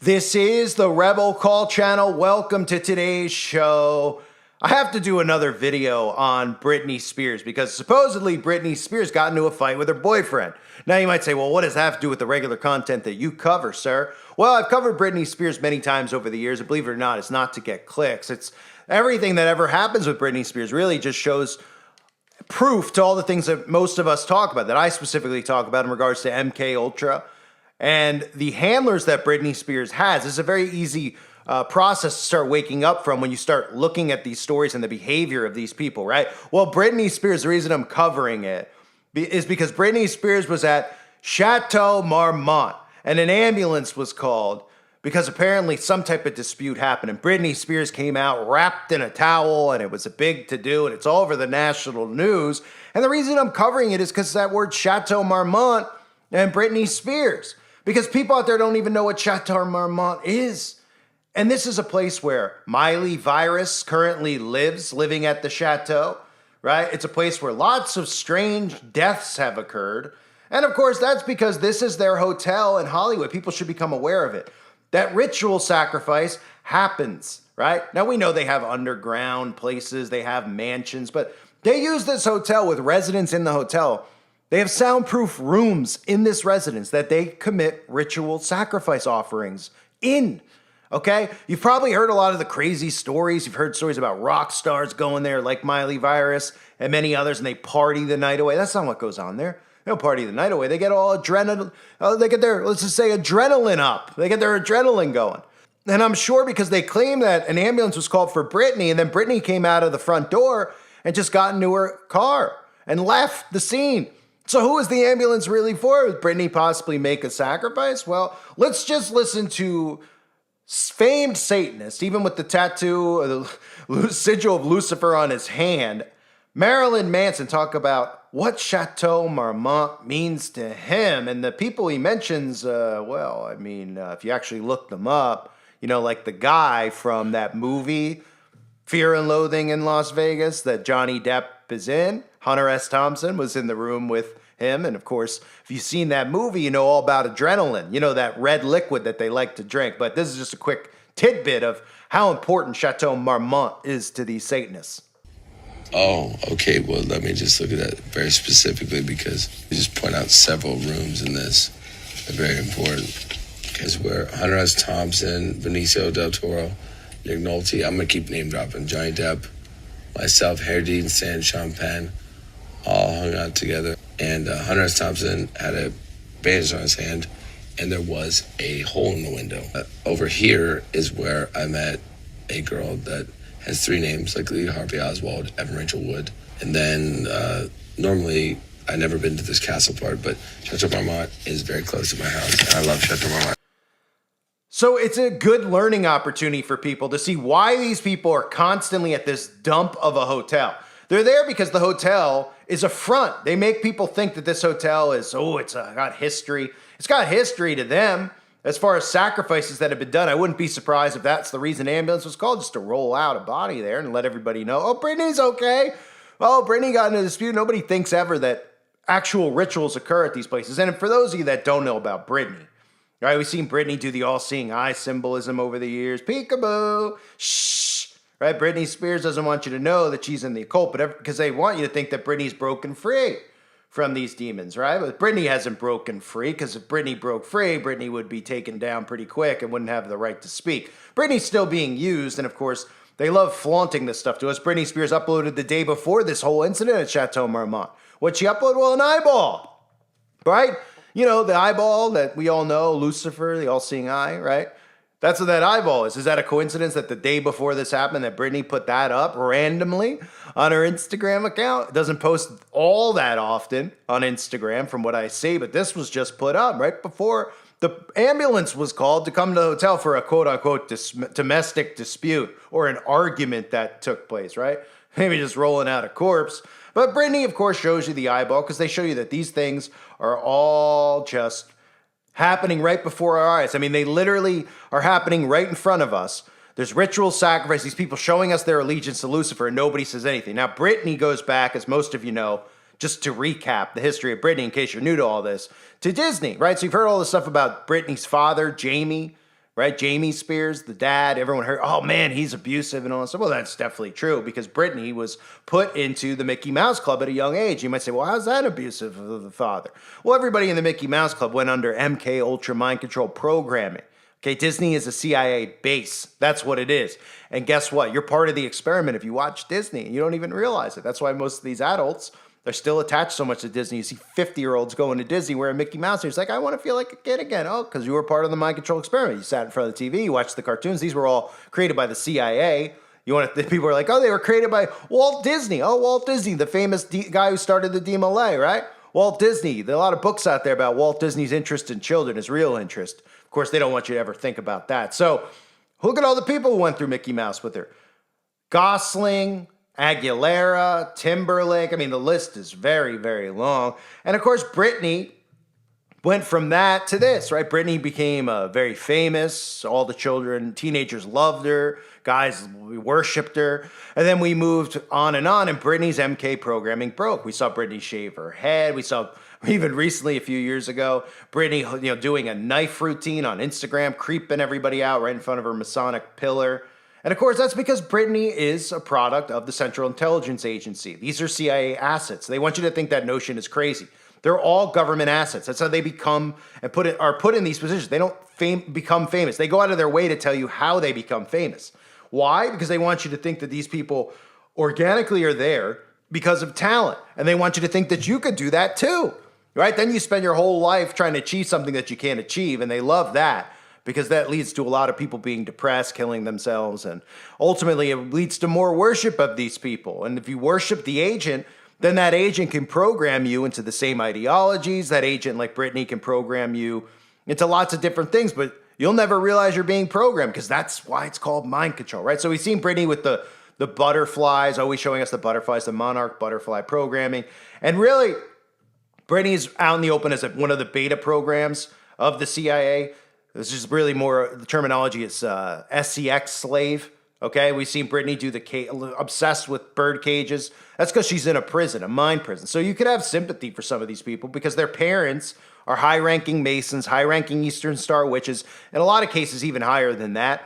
This is the Rebel Call channel. Welcome to today's show. I have to do another video on Britney Spears because supposedly Britney Spears got into a fight with her boyfriend. Now you might say, well, what does that have to do with the regular content that you cover, sir? Well, I've covered Britney Spears many times over the years, and believe it or not, it's not to get clicks. It's everything that ever happens with Britney Spears really just shows proof to all the things that most of us talk about, that I specifically talk about in regards to MK Ultra. And the handlers that Britney Spears has is a very easy process to start waking up from when you start looking at these stories and the behavior of these people, right? Well, Britney Spears, the reason I'm covering it is because Britney Spears was at Chateau Marmont and an ambulance was called because apparently some type of dispute happened and Britney Spears came out wrapped in a towel and it was a big to-do and it's all over the national news. And the reason I'm covering it is because that word Chateau Marmont and Britney Spears. Because people out there don't even know what Chateau Marmont is. And this is a place where Miley Virus currently living at the Chateau, right? It's a place where lots of strange deaths have occurred. And of course, that's because this is their hotel in Hollywood. People should become aware of it. That ritual sacrifice happens, right? Now we know they have underground places, they have mansions, but they use this hotel with residents in the hotel. They have soundproof rooms in this residence that they commit ritual sacrifice offerings in, okay? You've probably heard a lot of the crazy stories. You've heard stories about rock stars going there like Miley Virus and many others, and they party the night away. That's not what goes on there. They don't party the night away. They get all adrenaline, they get their, let's just say, adrenaline up. They get their adrenaline going. And I'm sure because they claim that an ambulance was called for Britney, and then Britney came out of the front door and just got into her car and left the scene. So who is the ambulance really for? Would Britney possibly make a sacrifice? Well, let's just listen to famed Satanist, even with the tattoo, the sigil of Lucifer on his hand, Marilyn Manson, talk about what Chateau Marmont means to him. And the people he mentions, if you actually look them up, like the guy from that movie, Fear and Loathing in Las Vegas, that Johnny Depp is in. Hunter S. Thompson was in the room with him. And of course, if you've seen that movie, you know all about adrenaline, that red liquid that they like to drink. But this is just a quick tidbit of how important Chateau Marmont is to these Satanists. Oh, okay. Well, let me just look at that very specifically because you just point out several rooms in this are very important. Because we're Hunter S. Thompson, Benicio del Toro, Nick Nolte. I'm going to keep name dropping. Johnny Depp, myself, Harry Dean, Stan Champagne, all hung out together. And Hunter S. Thompson had a bandage on his hand, and there was a hole in the window. Over here is where I met a girl that has three names, like Lee Harvey Oswald, Evan Rachel Wood. And then normally, I've never been to this castle part, but Chateau Marmont is very close to my house, and I love Chateau Marmont. So it's a good learning opportunity for people to see why these people are constantly at this dump of a hotel. They're there because the hotel is a front. They make people think that this hotel is, got history. It's got history to them. As far as sacrifices that have been done, I wouldn't be surprised if that's the reason ambulance was called, just to roll out a body there and let everybody know, oh, Britney's okay. Oh, Britney got in a dispute. Nobody thinks ever that actual rituals occur at these places. And for those of you that don't know about Britney, right, we've seen Britney do the all-seeing eye symbolism over the years. Peekaboo, shh. Right, Britney Spears doesn't want you to know that she's in the occult, but because they want you to think that Britney's broken free from these demons, right? But Britney hasn't broken free, because if Britney broke free, Britney would be taken down pretty quick and wouldn't have the right to speak. Britney's still being used, and of course, they love flaunting this stuff to us. Britney Spears uploaded the day before this whole incident at Chateau Marmont. What'd she upload? Well, an eyeball, right? The eyeball that we all know, Lucifer, the all-seeing eye, right? That's what that eyeball is. Is that a coincidence that the day before this happened that Britney put that up randomly on her Instagram account? It doesn't post all that often on Instagram from what I see, but this was just put up right before the ambulance was called to come to the hotel for a quote-unquote domestic dispute or an argument that took place, right? Maybe just rolling out a corpse. But Britney, of course, shows you the eyeball because they show you that these things are all just happening right before our eyes. I mean, they literally are happening right in front of us. There's ritual sacrifice, these people showing us their allegiance to Lucifer, and nobody says anything. Now, Britney goes back, as most of you know, just to recap the history of Britney, in case you're new to all this, to Disney, right? So you've heard all this stuff about Britney's father, Jamie, right? Jamie Spears, the dad, everyone heard, oh man, he's abusive and all that stuff. Well, that's definitely true because Britney was put into the Mickey Mouse Club at a young age. You might say, well, how's that abusive of the father? Well, everybody in the Mickey Mouse Club went under MK Ultra mind control programming. Okay, Disney is a CIA base. That's what it is. And guess what? You're part of the experiment if you watch Disney and you don't even realize it. That's why most of these adults, they're still attached so much to Disney. You see 50-year-olds going to Disney wearing Mickey Mouse. And it's like, I want to feel like a kid again. Oh, because you were part of the mind control experiment. You sat in front of the TV, you watched the cartoons. These were all created by the CIA. People are like, oh, they were created by Walt Disney. Oh, Walt Disney, the famous guy who started the DMLA, right? Walt Disney. There are a lot of books out there about Walt Disney's interest in children, his real interest. Of course, they don't want you to ever think about that. So look at all the people who went through Mickey Mouse with her. Gosling, Aguilera, Timberlake. I mean, the list is very, very long. And of course, Britney went from that to this, right? Britney became very famous. All the children, teenagers loved her. Guys worshipped her. And then we moved on, and Britney's MK programming broke. We saw Britney shave her head. We saw even recently, a few years ago, Britney, doing a knife routine on Instagram, creeping everybody out right in front of her Masonic pillar. And of course, that's because Britney is a product of the Central Intelligence Agency. These are CIA assets. They want you to think that notion is crazy. They're all government assets. That's how they become and are put in these positions. They don't become famous. They go out of their way to tell you how they become famous. Why? Because they want you to think that these people organically are there because of talent. And they want you to think that you could do that too, right? Then you spend your whole life trying to achieve something that you can't achieve. And they love that, because that leads to a lot of people being depressed, killing themselves, and ultimately it leads to more worship of these people. And if you worship the agent, then that agent can program you into the same ideologies. That agent, like Britney, can program you into lots of different things, but you'll never realize you're being programmed, because that's why it's called mind control, right? So we've seen Britney with the butterflies, always showing us the butterflies, the monarch butterfly programming. And really, Britney's out in the open as one of the beta programs of the CIA. This is really more, the terminology is SCX slave. Okay, we've seen Britney do obsessed with bird cages. That's because she's in a prison, a mind prison. So you could have sympathy for some of these people because their parents are high-ranking Masons, high-ranking Eastern Star witches, in a lot of cases even higher than that.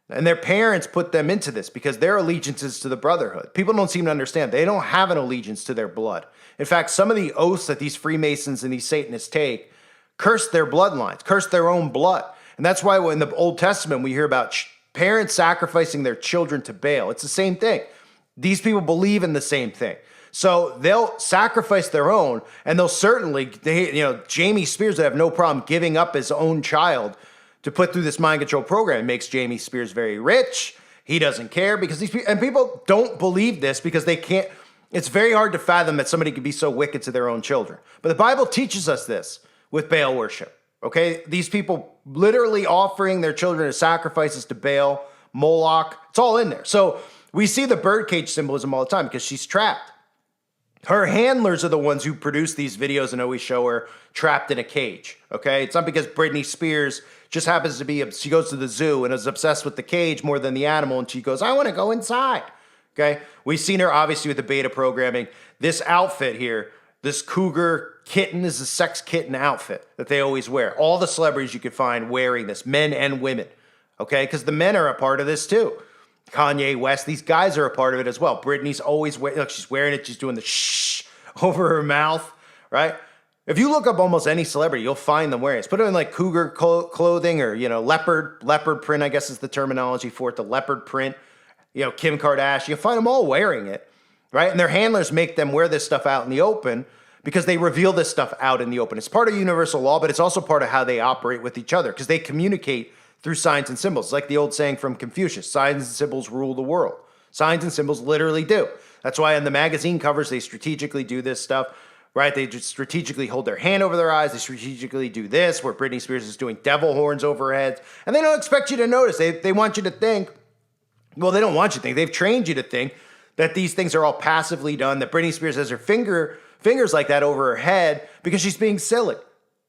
And their parents put them into this because their allegiance is to the Brotherhood. People don't seem to understand. They don't have an allegiance to their blood. In fact, some of the oaths that these Freemasons and these Satanists take curse their bloodlines, curse their own blood. And that's why in the Old Testament we hear about parents sacrificing their children to Baal. It's the same thing. These people believe in the same thing. So they'll sacrifice their own, and they'll certainly, Jamie Spears would have no problem giving up his own child to put through this mind control program. It makes Jamie Spears very rich. He doesn't care because people don't believe this because they can't. It's very hard to fathom that somebody could be so wicked to their own children. But the Bible teaches us this with Baal worship. Okay, these people literally offering their children as sacrifices to Baal, Moloch. It's all in there. So we see the birdcage symbolism all the time because she's trapped. Her handlers are the ones who produce these videos and always show her trapped in a cage. Okay, it's not because Britney Spears just happens to be, she goes to the zoo and is obsessed with the cage more than the animal, and she goes, I want to go inside. Okay, we've seen her obviously with the beta programming. This outfit here, this cougar kitten, is a sex kitten outfit that they always wear. All the celebrities you could find wearing this, men and women. Okay, because the men are a part of this too. Kanye West, these guys are a part of it as well. Britney's always wearing, look, she's wearing it, she's doing the shh over her mouth, right? If you look up almost any celebrity, you'll find them wearing it. Put it in like cougar clothing or, leopard print, I guess is the terminology for it, the leopard print. Kim Kardashian, you'll find them all wearing it, right? And their handlers make them wear this stuff out in the open because they reveal this stuff out in the open. It's part of universal law, but it's also part of how they operate with each other because they communicate through signs and symbols. It's like the old saying from Confucius, signs and symbols rule the world. Signs and symbols literally do. That's why on the magazine covers, they strategically do this stuff, right? They just strategically hold their hand over their eyes. They strategically do this, where Britney Spears is doing devil horns over her heads. And they don't expect you to notice. They want you to think, well, they don't want you to think. They've trained you to think that these things are all passively done, that Britney Spears has her fingers like that over her head because she's being silly.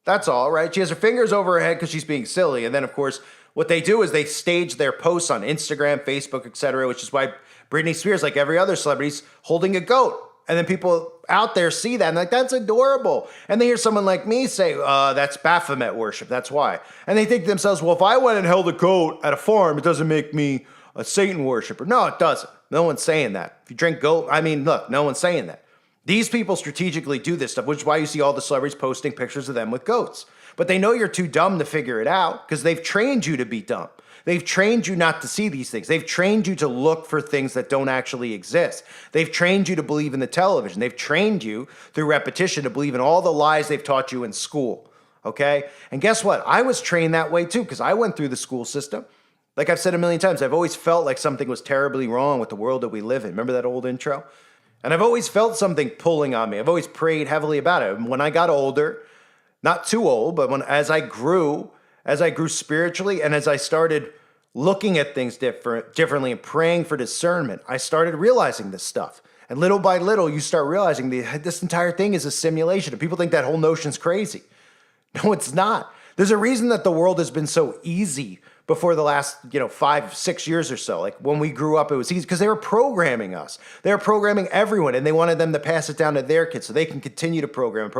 That's all, right? She has her fingers over her head because she's being silly. And then, of course, what they do is they stage their posts on Instagram, Facebook, etc., which is why Britney Spears, like every other celebrity, is holding a goat And then people out there see that and like, that's adorable. And they hear someone like me say, that's Baphomet worship. That's why. And they think to themselves, well, if I went and held a goat at a farm, it doesn't make me a Satan worshiper. No, it doesn't. No one's saying that. If you drink goat, I mean, look, no one's saying that. These people strategically do this stuff, which is why you see all the celebrities posting pictures of them with goats. But they know you're too dumb to figure it out because they've trained you to be dumb. They've trained you not to see these things. They've trained you to look for things that don't actually exist. They've trained you to believe in the television. They've trained you through repetition to believe in all the lies they've taught you in school, okay? And guess what? I was trained that way too because I went through the school system. Like I've said a million times, I've always felt like something was terribly wrong with the world that we live in. Remember that old intro? And I've always felt something pulling on me. I've always prayed heavily about it. And when I got older, not too old, but as I grew spiritually, and as I started looking at things differently and praying for discernment, I started realizing this stuff. And little by little, you start realizing this entire thing is a simulation. And people think that whole notion's crazy. No, it's not. There's a reason that the world has been so easy before the last, 5-6 years or so. Like when we grew up, it was easy because they were programming us. They were programming everyone, and they wanted them to pass it down to their kids so they can continue to program.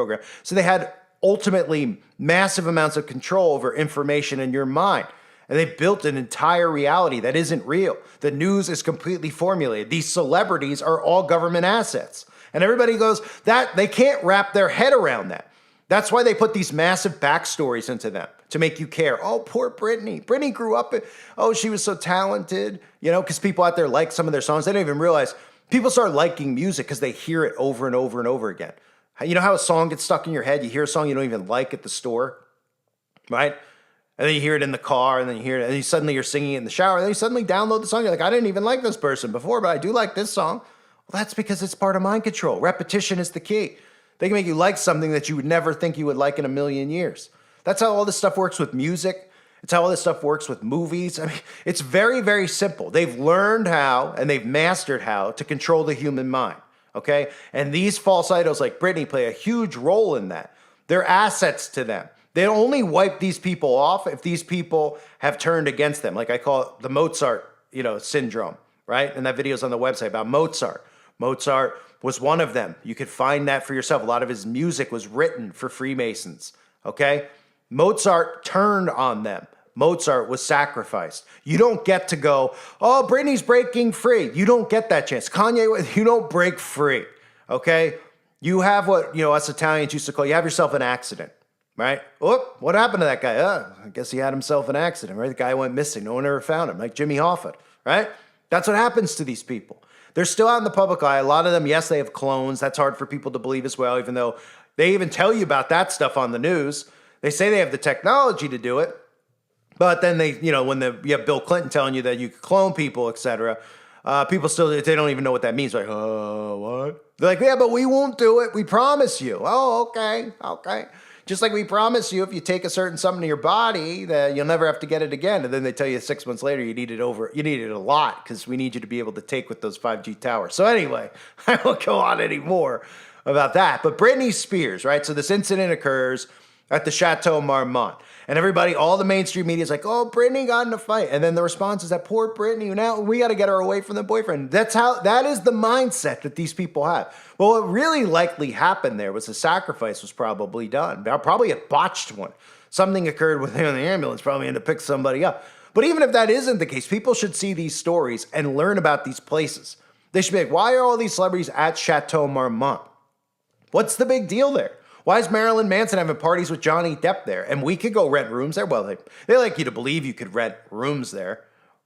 So they had ultimately massive amounts of control over information in your mind. And they built an entire reality that isn't real. The news is completely formulated. These celebrities are all government assets. And everybody goes, that they can't wrap their head around that. That's why they put these massive backstories into them to make you care. Oh, poor Britney. Britney grew up, she was so talented, because people out there like some of their songs. They don't even realize people start liking music because they hear it over and over and over again. You know how a song gets stuck in your head? You hear a song you don't even like at the store, right? And then you hear it in the car, and then you hear it, and then suddenly you're singing it in the shower, and then you suddenly download the song. You're like, I didn't even like this person before, but I do like this song. Well, that's because it's part of mind control. Repetition is the key. They can make you like something that you would never think you would like in a million years. That's how all this stuff works with music. It's how all this stuff works with movies. I mean, it's very, very simple. They've learned how, and they've mastered how to control the human mind, okay? And these false idols like Britney play a huge role in that. They're assets to them. They only wipe these people off if these people have turned against them. Like I call it the Mozart, syndrome, right? And that video's on the website about Mozart. Mozart was one of them. You could find that for yourself. A lot of his music was written for Freemasons, okay? Mozart turned on them. Mozart was sacrificed. You don't get to go, oh, Britney's breaking free. You don't get that chance. Kanye, you don't break free, okay? You have what, us Italians used to call, you have yourself an accident. Right? Oh, what happened to that guy? I guess he had himself an accident, right? The guy went missing. No one ever found him, like Jimmy Hoffa, right? That's what happens to these people. They're still out in the public eye. A lot of them, yes, they have clones. That's hard for people to believe as well, even though they even tell you about that stuff on the news. They say they have the technology to do it. But then they, when you have Bill Clinton telling you that you could clone people, etc., people still, they don't even know what that means. Like, what? They're like, yeah, but we won't do it. We promise you. Oh, okay. Just like we promise you, if you take a certain something to your body, that you'll never have to get it again. And then they tell you 6 months later you need it a lot because we need you to be able to take with those 5G towers. So anyway, I won't go on anymore about that. But Britney Spears, right? So this incident occurs at the Chateau Marmont. And everybody, all the mainstream media is like, oh, Britney got in a fight. And then the response is that poor Britney, now we got to get her away from the boyfriend. That is the mindset that these people have. Well, what really likely happened there was a sacrifice was probably done. Probably a botched one. Something occurred with him in the ambulance, probably had to pick somebody up. But even if that isn't the case, people should see these stories and learn about these places. They should be like, why are all these celebrities at Chateau Marmont? What's the big deal there? Why is Marilyn Manson having parties with Johnny Depp there? And we could go rent rooms there. Well, they like you to believe you could rent rooms there,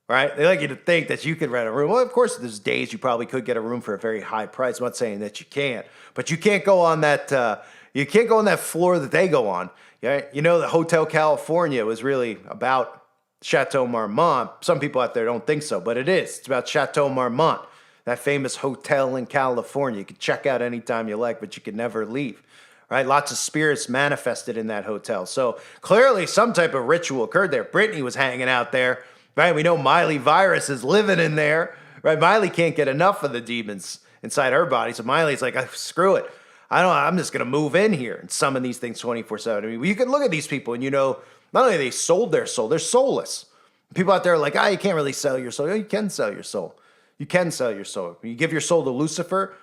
right? They like you to think that you could rent a room. Well, of course, there's days you probably could get a room for a very high price. I'm not saying that you can't, but you can't go on that. You can't go on that floor that they go on. Yeah, the Hotel California was really about Chateau Marmont. Some people out there don't think so, but it is. It's about Chateau Marmont, that famous hotel in California. You can check out anytime you like, but you can never leave. Right? Lots of spirits manifested in that hotel. So clearly some type of ritual occurred there. Britney was hanging out there, right? We know Miley Virus is living in there, right? Miley can't get enough of the demons inside her body. So Miley's like, screw it. I'm just going to move in here and summon these things 24/7. I mean, you can look at these people and not only they sold their soul, they're soulless. People out there are like, you can't really sell your soul. You can sell your soul. You can sell your soul. You give your soul to Lucifer,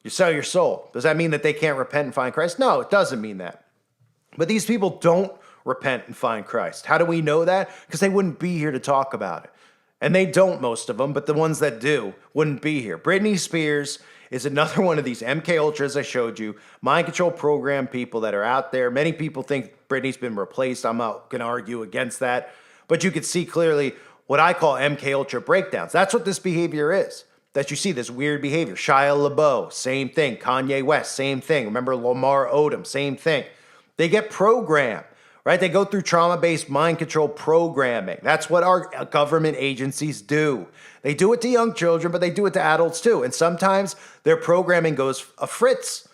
You sell your soul. Does that mean that they can't repent and find Christ? No, it doesn't mean that. But these people don't repent and find Christ. How do we know that? Because they wouldn't be here to talk about it. And they don't, most of them, but the ones that do wouldn't be here. Britney Spears is another one of these MK Ultras I showed you, mind control program people that are out there. Many people think Britney's been replaced. I'm not going to argue against that. But you can see clearly what I call MK Ultra breakdowns. That's what this behavior is. That you see this weird behavior. Shia LaBeouf, same thing. Kanye West, same thing. Remember Lamar Odom, same thing. They get programmed, right? They go through trauma-based mind control programming. That's what our government agencies do. They do it to young children, but they do it to adults too. And sometimes their programming goes a fritz,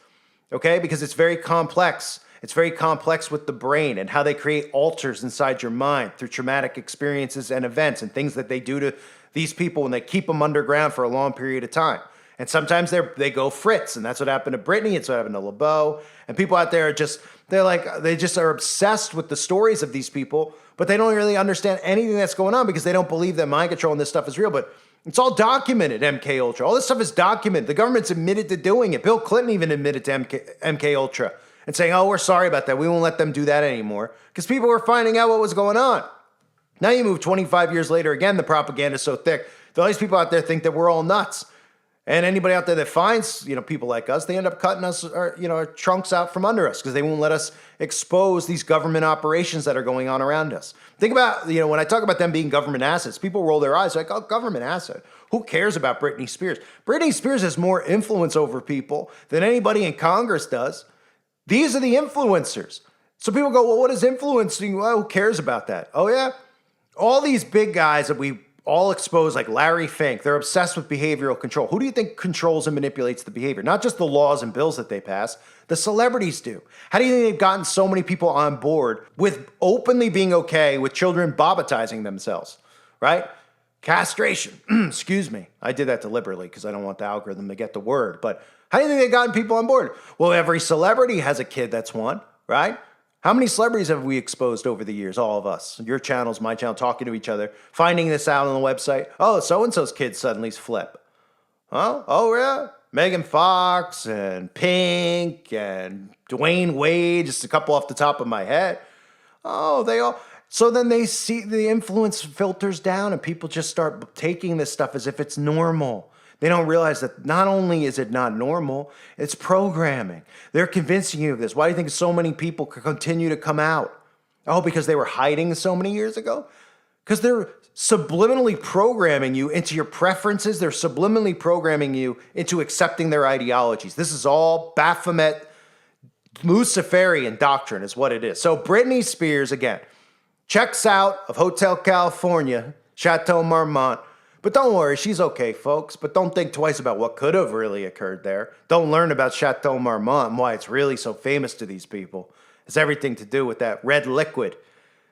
okay? Because it's very complex. It's very complex with the brain and how they create alters inside your mind through traumatic experiences and events and things that they do to these people when they keep them underground for a long period of time. And sometimes they go fritz, and that's what happened to Britney. It's what happened to LeBeau. And people out there are just, they just are obsessed with the stories of these people, but they don't really understand anything that's going on because they don't believe that mind control and this stuff is real. But it's all documented, MK Ultra. All this stuff is documented. The government's admitted to doing it. Bill Clinton even admitted to MK Ultra and saying, oh, we're sorry about that. We won't let them do that anymore because people were finding out what was going on. Now you move 25 years later, again, the propaganda is so thick. All these people out there think that we're all nuts. And anybody out there that finds, people like us, they end up cutting us, our trunks out from under us because they won't let us expose these government operations that are going on around us. Think about, when I talk about them being government assets, people roll their eyes like, oh, government asset. Who cares about Britney Spears? Britney Spears has more influence over people than anybody in Congress does. These are the influencers. So people go, well, what is influencing? Well, who cares about that? Oh, yeah. All these big guys that we all exposed, like Larry Fink, they're obsessed with behavioral control. Who do you think controls and manipulates the behavior? Not just the laws and bills that they pass, the celebrities do. How do you think they've gotten so many people on board with openly being okay with children bobatizing themselves, right? Castration, excuse me. I did that deliberately because I don't want the algorithm to get the word. But how do you think they've gotten people on board? Well, every celebrity has a kid that's one, right? How many celebrities have we exposed over the years? All of us. Your channels, my channel, talking to each other, finding this out on the website. Oh, so-and-so's kid suddenly flip. Oh, yeah. Megan Fox and Pink and Dwayne Wade, just a couple off the top of my head. Oh, they all. So then they see the influence filters down and people just start taking this stuff as if it's normal. They don't realize that not only is it not normal, it's programming. They're convincing you of this. Why do you think so many people continue to come out? Oh, because they were hiding so many years ago? Because they're subliminally programming you into your preferences. They're subliminally programming you into accepting their ideologies. This is all Baphomet, Luciferian doctrine is what it is. So Britney Spears, again, checks out of Hotel California, Chateau Marmont. But don't worry, she's okay, folks. But don't think twice about what could have really occurred there. Don't learn about Chateau Marmont and why it's really so famous to these people. It's everything to do with that red liquid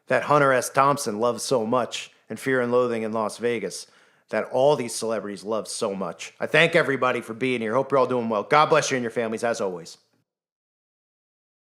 that Hunter S. Thompson loves so much in Fear and Loathing in Las Vegas, that all these celebrities love so much. I thank everybody for being here. Hope you're all doing well. God bless you and your families, as always.